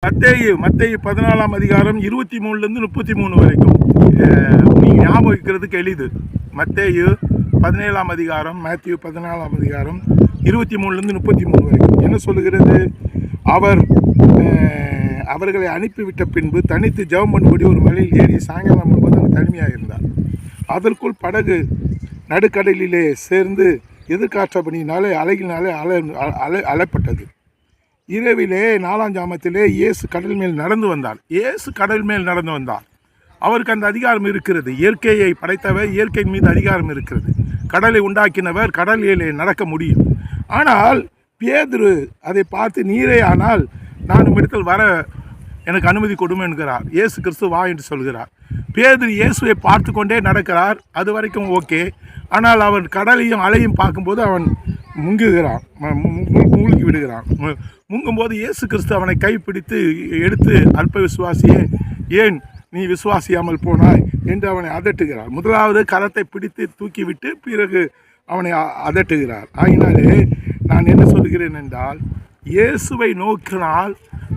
மத்தேயு 14ஆம் அதிகாரம் 23லேருந்து 33 வரைக்கும் நீங்கள் ஞாபகம் வைக்கிறதுக்கு எளிது. மத்தேயு 17ஆம் அதிகாரம், மேத்யூ 14ஆம் அதிகாரம் 23லேருந்து 33 வரைக்கும் என்ன சொல்லுகிறது? அவர்களை அனுப்பிவிட்ட பின்பு தனித்து ஜெபம் பண்ணும்படி ஒரு மலையில் ஏறி சாயங்காலம் போது அங்கே தனிமையாக இருந்தார். அதற்குள் படகு நடுக்கடலிலே சேர்ந்து எதிர்காற்றபடியினாலே அலையினாலே அலைப்பட்டது. இரவிலே 4ஆம் ஜாமத்திலே இயேசு கடல் மேல் நடந்து வந்தார். அவருக்கு அந்த அதிகாரம் இருக்கிறது. இயற்கையை படைத்தவர், இயற்கையின் மீது அதிகாரம் இருக்கிறது. கடலை உண்டாக்கினவர், கடலிலே நடக்க முடியும். ஆனால் பேதுரு அதை பார்த்து, நீரே ஆனால் நான் இடத்தில் வர எனக்கு அனுமதி கொடுமை என்கிறார். இயேசு கிறிஸ்து வா என்று சொல்கிறார். பேதுரு இயேசுவை பார்த்து கொண்டே நடக்கிறார். அது வரைக்கும் ஓகே. ஆனால் அவன் கடலையும் அலையும் பார்க்கும்போது அவன் மூழ்கி விடுகிறான். முங்கும்போது இயேசு கிறிஸ்து அவனை கைப்பிடித்து எடுத்து, அல்ப விசுவாசியே, ஏன் நீ விசுவாசியாமல் போனாய் என்று அவனை அதட்டுகிறார். முதலாவது கரத்தை பிடித்து தூக்கிவிட்டு பிறகு அவனை அதட்டுகிறார். ஆகினாலே நான் என்ன சொல்கிறேன் என்றால், இயேசுவை நோக்கினால்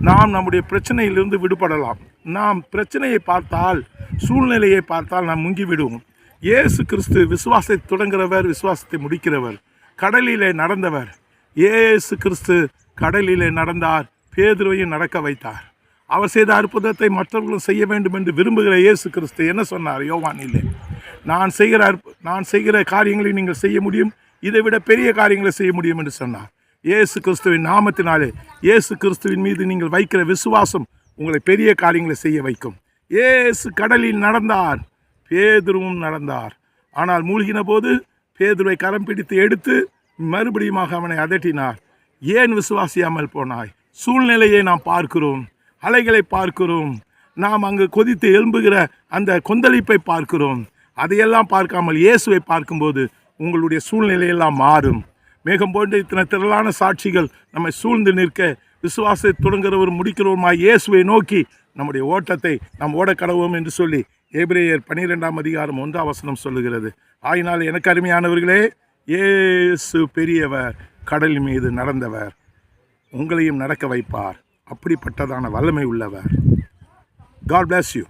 நாம் நம்முடைய பிரச்சனையிலிருந்து விடுபடலாம். நாம் பிரச்சனையை பார்த்தால், சூழ்நிலையை பார்த்தால் நாம் முங்கிவிடுவோம். இயேசு கிறிஸ்து விசுவாசத்தை தொடங்குகிறவர், விசுவாசத்தை முடிக்கிறவர், கடலிலே நடந்தவர். இயேசு கிறிஸ்து கடலிலே நடந்தார், பேதுருவையும் நடக்க வைத்தார். அவர் செய்த அற்புதத்தை மற்றவர்களும் செய்ய வேண்டும் என்று விரும்புகிற இயேசு கிறிஸ்து என்ன சொன்னார்? யோவானிலே, நான் செய்கிற காரியங்களை நீங்கள் செய்ய முடியும், இதை விட பெரிய காரியங்களை செய்ய முடியும் என்று சொன்னார். இயேசு கிறிஸ்துவின் நாமத்தினாலே, இயேசு கிறிஸ்துவின் மீது நீங்கள் வைக்கிற விசுவாசம் உங்களை பெரிய காரியங்களை செய்ய வைக்கும். இயேசு கடலில் நடந்தார், பேதுருவும் நடந்தார். ஆனால் மூழ்கின போது பேதுருவை கரம் பிடித்து எடுத்து மறுபடியும் அவனை அதட்டினார். ஏன் விசுவாசியாமல் போனாய்? சூழ்நிலையை நாம் பார்க்கிறோம், அலைகளை பார்க்கிறோம், நாம் அங்கு கொதித்து எழும்புகிற அந்த கொந்தளிப்பை பார்க்கிறோம். அதையெல்லாம் பார்க்காமல் இயேசுவை பார்க்கும்போது உங்களுடைய சூழ்நிலையெல்லாம் மாறும். மேகம் போன்ற இத்தனை திரளான சாட்சிகள் நம்மை சூழ்ந்து நிற்க, விசுவாசத்தை தொடங்குகிறவர் முடிக்கிறவருமாய் இயேசுவை நோக்கி நம்முடைய ஓட்டத்தை நாம் ஓடக்கடவோம் என்று சொல்லி எபிரேயர் 12ஆம் அதிகாரம் 1ஆம் வசனம் சொல்லுகிறது. ஆயினால் எனக்கு அருமையானவர்களே, இயேசு பெரியவர், கடல் மீது நடந்தவர், உங்களையும் நடக்க வைப்பார். அப்படிப்பட்டதான வல்லமை உள்ளவர். God bless you.